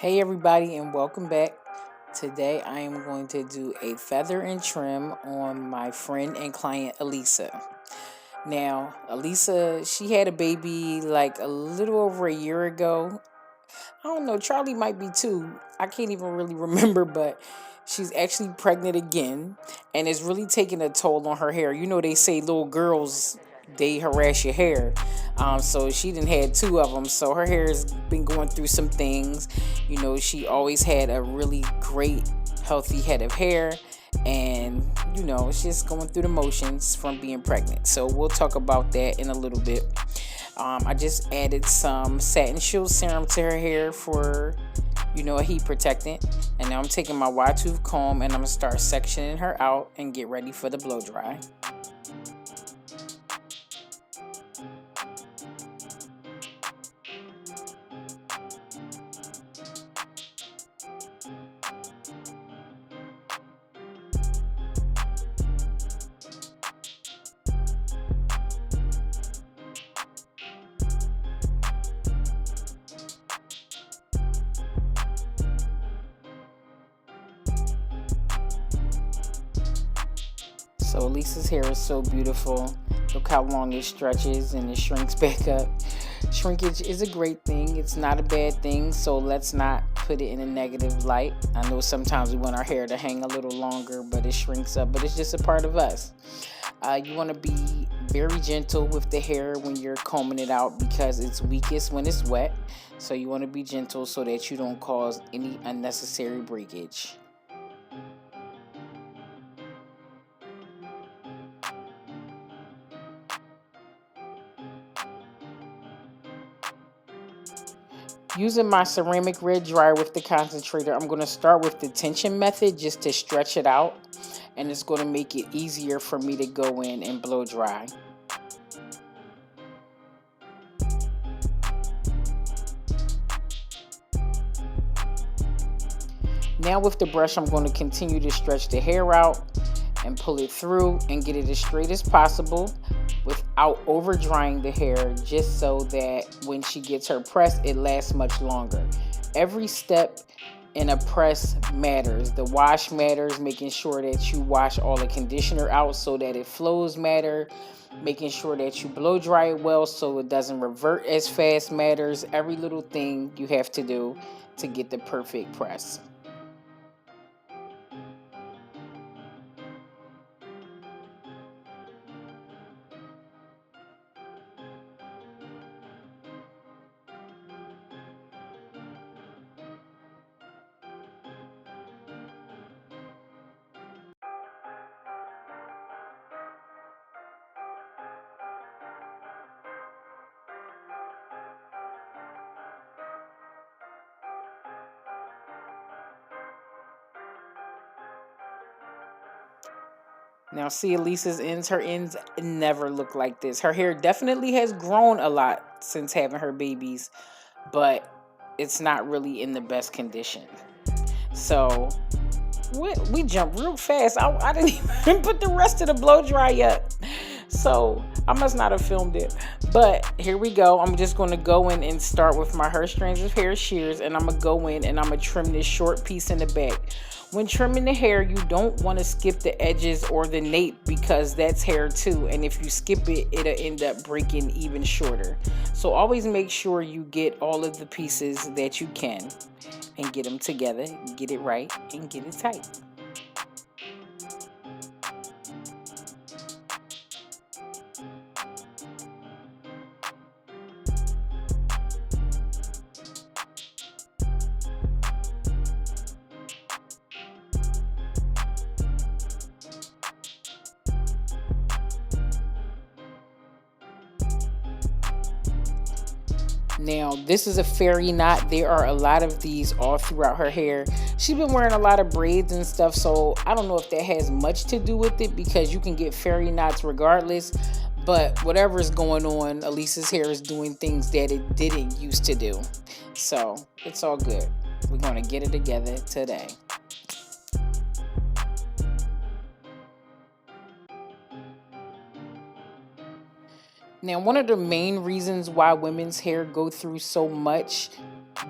Hey everybody and welcome back. Today I am going to do a feather and trim on my friend and client Alisa. Now, Alisa, she had a baby like a little over a year ago. I don't know, Charlie might be too. I can't even really remember, but she's actually pregnant again and it's really taking a toll on her hair. You know, they say little girls, they harass your hair. So she done had two of them. So her hair has been going through some things. You know, she always had a really great, healthy head of hair. And, you know, it's just going through the motions from being pregnant. So we'll talk about that in a little bit. I just added some satin shield serum to her hair for, a heat protectant. And now I'm taking my wide tooth comb and I'm going to start sectioning her out and get ready for the blow dry. So Lisa's hair is so beautiful. Look how long it stretches and it shrinks back up. Shrinkage is a great thing. It's not a bad thing. So let's not put it in a negative light. I know sometimes we want our hair to hang a little longer, but it shrinks up. But it's just a part of us. You want to be very gentle with the hair when you're combing it out because it's weakest when it's wet. So you want to be gentle so that you don't cause any unnecessary breakage. Using my ceramic red dryer with the concentrator, I'm going to start with the tension method just to stretch it out. And it's going to make it easier for me to go in and blow dry. Now with the brush, I'm going to continue to stretch the hair out and pull it through and get it as straight as possible without over drying the hair, just so that when she gets her press, it lasts much longer. Every step in a press matters. The wash matters, making sure that you wash all the conditioner out so that it flows matter. Making sure that you blow dry it well so it doesn't revert as fast matters. Every little thing you have to do to get the perfect press. Now, see Elisa's ends. Her ends never look like this. Her hair definitely has grown a lot since having her babies, but it's not really in the best condition. So we jumped real fast. I didn't even put the rest of the blow dry up. So I must not have filmed it. But here we go. I'm just going to go in and start with my Her Strands of Hair shears. And I'm going to go in and I'm going to trim this short piece in the back. When trimming the hair, you don't want to skip the edges or the nape because that's hair too. And if you skip it, it'll end up breaking even shorter. So always make sure you get all of the pieces that you can and get them together, get it right, and get it tight. Now, this is a fairy knot. There are a lot of these all throughout her hair. She's been wearing a lot of braids and stuff, so I don't know if that has much to do with it because you can get fairy knots regardless. But whatever's going on, Elisa's hair is doing things that it didn't used to do. So it's all good. We're going to get it together today. Now, one of the main reasons why women's hair go through so much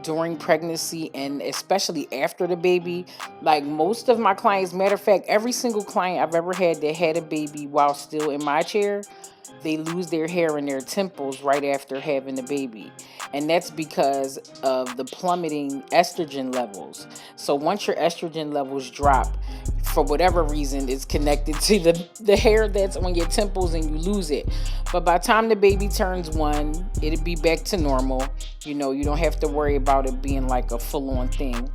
during pregnancy and especially after the baby. Like most of my clients, matter of fact, every single client I've ever had that had a baby while still in my chair, they lose their hair in their temples right after having the baby. And that's because of the plummeting estrogen levels. So once your estrogen levels drop, for whatever reason, it's connected to the hair that's on your temples and you lose it. But by the time the baby turns 1, it'll be back to normal. You don't have to worry about it being like a full-on thing.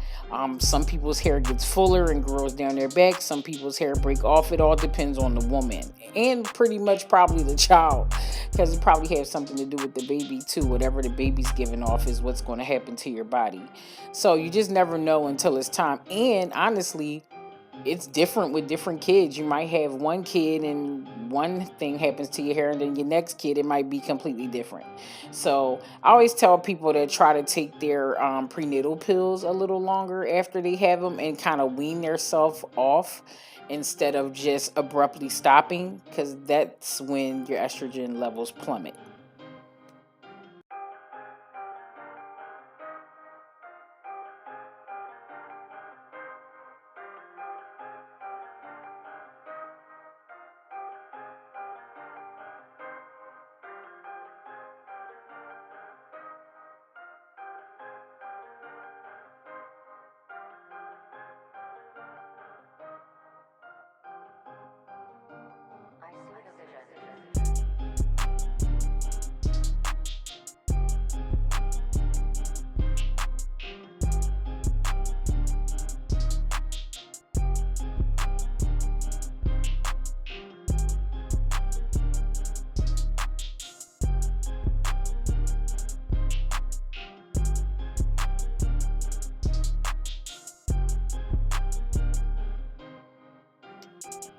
Some people's hair gets fuller and grows down their back. Some people's hair break off. It all depends on the woman and pretty much probably the child, because it probably has something to do with the baby too. Whatever the baby's giving off is what's going to happen to your body. So you just never know until it's time. And honestly, it's different with different kids. You might have one kid and one thing happens to your hair, and then your next kid, it might be completely different. So I always tell people to try to take their prenatal pills a little longer after they have them and kind of wean themselves off instead of just abruptly stopping, because that's when your estrogen levels plummet.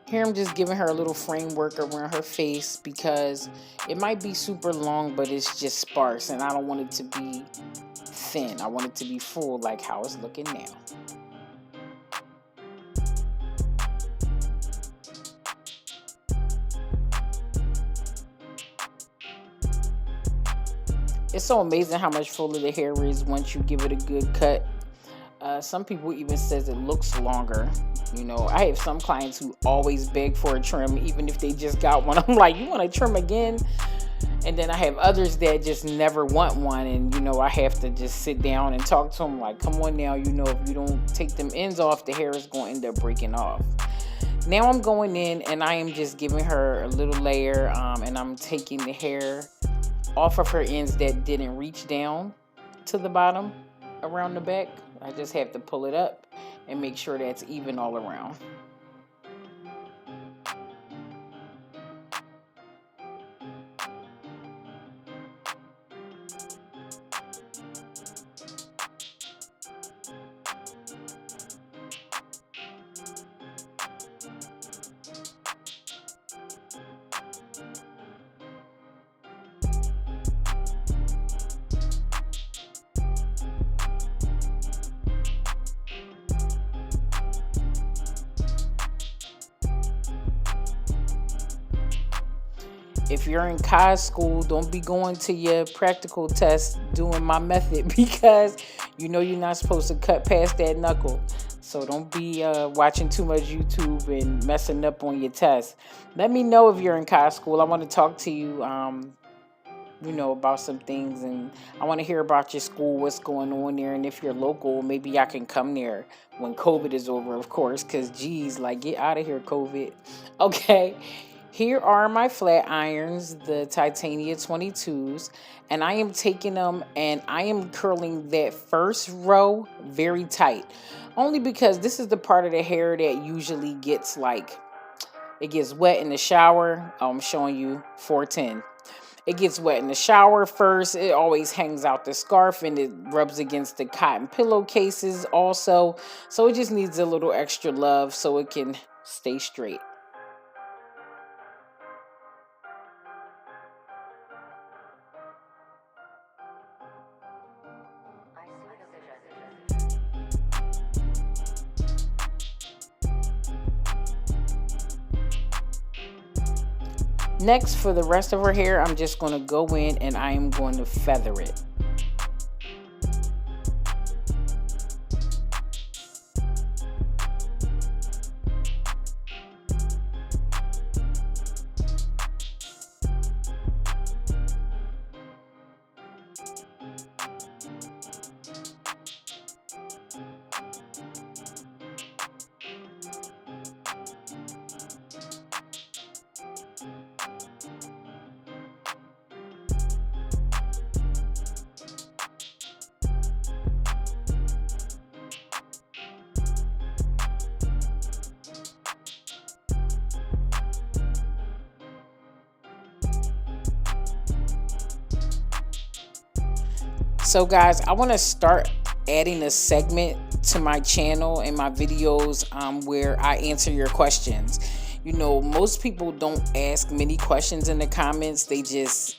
Here I'm just giving her a little framework around her face because it might be super long, but it's just sparse, and I don't want it to be thin. I want it to be full like how it's looking now. It's so amazing how much fuller the hair is once you give it a good cut. Some people even says it looks longer. I have some clients who always beg for a trim, even if they just got one. I'm like, you want a trim again? And then I have others that just never want one. And, I have to just sit down and talk to them like, come on now, if you don't take them ends off, the hair is going to end up breaking off. Now I'm going in and I am just giving her a little layer, and I'm taking the hair off of her ends that didn't reach down to the bottom around the back. I just have to pull it up and make sure that's even all around. If you're in college school, don't be going to your practical test doing my method because you're not supposed to cut past that knuckle. So don't be watching too much YouTube and messing up on your test. Let me know if you're in college school. I want to talk to you, about some things, and I want to hear about your school, what's going on there, and if you're local, maybe I can come there when COVID is over, of course, because geez, like get out of here, COVID. Okay. Here are my flat irons, the Titania 22s, and I am taking them and I am curling that first row very tight. Only because this is the part of the hair that usually gets it gets wet in the shower. I'm showing you 410. It gets wet in the shower first. It always hangs out the scarf and it rubs against the cotton pillowcases also. So it just needs a little extra love so it can stay straight. Next, for the rest of her hair, I'm just going to go in and I am going to feather it. So guys, I want to start adding a segment to my channel and my videos where I answer your questions. You know, most people don't ask many questions in the comments. They just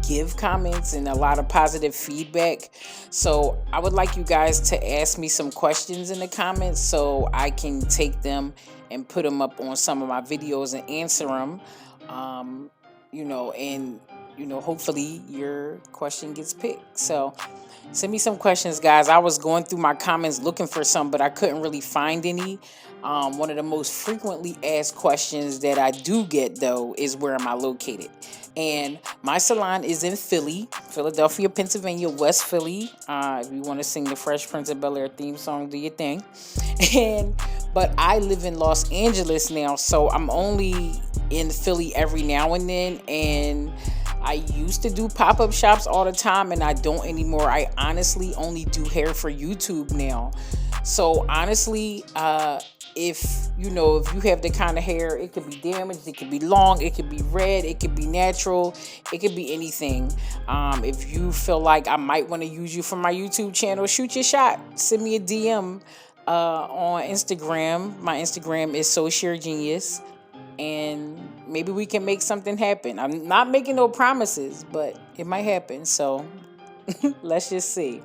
give comments and a lot of positive feedback. So I would like you guys to ask me some questions in the comments so I can take them and put them up on some of my videos and answer them. Um, hopefully your question gets picked. So send me some questions, guys. I was going through my comments looking for some, but I couldn't really find any. One of the most frequently asked questions that I do get, though, is where am I located? And my salon is in Philly, Philadelphia, Pennsylvania, West Philly. If you want to sing the Fresh Prince of Bel-Air theme song, do your thing. But I live in Los Angeles now, so I'm only in Philly every now and then. And I used to do pop-up shops all the time, and I don't anymore. I honestly only do hair for YouTube now. So honestly, if you have the kind of hair, it could be damaged, it could be long, it could be red, it could be natural, it could be anything. If you feel like I might want to use you for my YouTube channel, shoot your shot. Send me a DM on Instagram. My Instagram is SoShareGenius, and maybe we can make something happen. I'm not making no promises, but it might happen. So let's just see.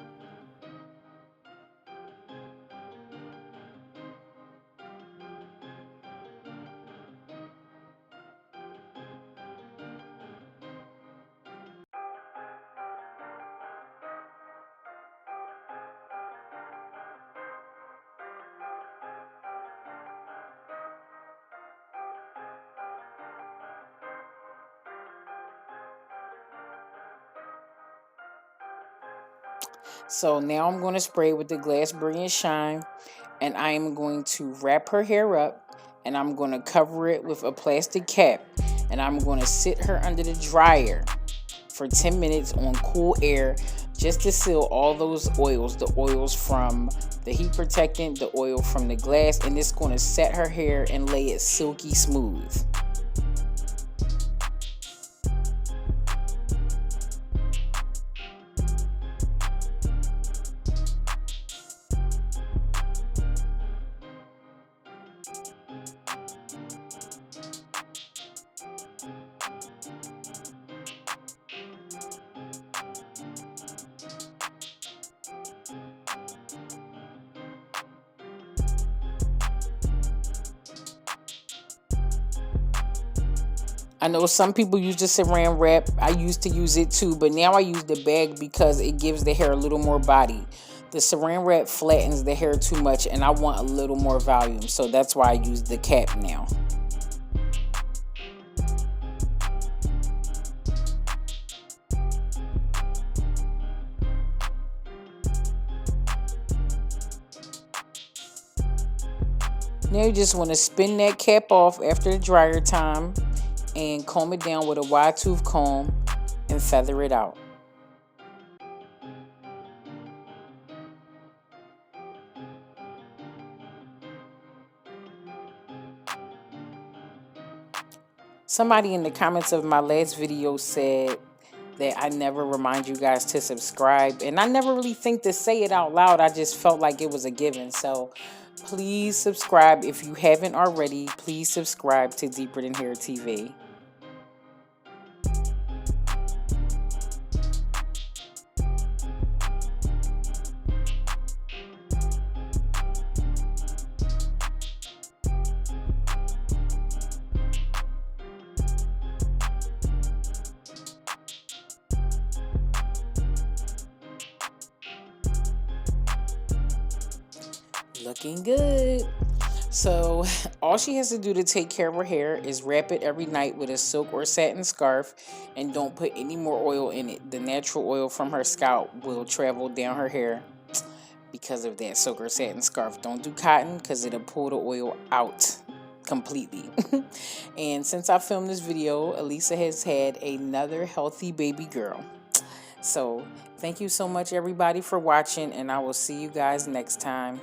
So now I'm going to spray with the Glass Brilliant Shine, and I am going to wrap her hair up, and I'm going to cover it with a plastic cap, and I'm going to sit her under the dryer for 10 minutes on cool air just to seal all those oils, the oils from the heat protectant, the oil from the glass, and it's going to set her hair and lay it silky smooth. I know some people use the saran wrap. I used to use it too, but now I use the bag because it gives the hair a little more body. The saran wrap flattens the hair too much, and I want a little more volume, so that's why I use the cap now. Now you just want to spin that cap off after the dryer time and comb it down with a wide tooth comb and feather it out. Somebody in the comments of my last video said that I never remind you guys to subscribe, and I never really think to say it out loud. I just felt like it was a given. So please subscribe if you haven't already. Please subscribe to Deeper Than Hair TV. Looking good. So all she has to do to take care of her hair is wrap it every night with a silk or satin scarf, and don't put any more oil in it. The natural oil from her scalp will travel down her hair because of that silk or satin scarf. Don't do cotton because it'll pull the oil out completely. And since I filmed this video, Alisa has had another healthy baby girl. So thank you so much, everybody, for watching, and I will see you guys next time.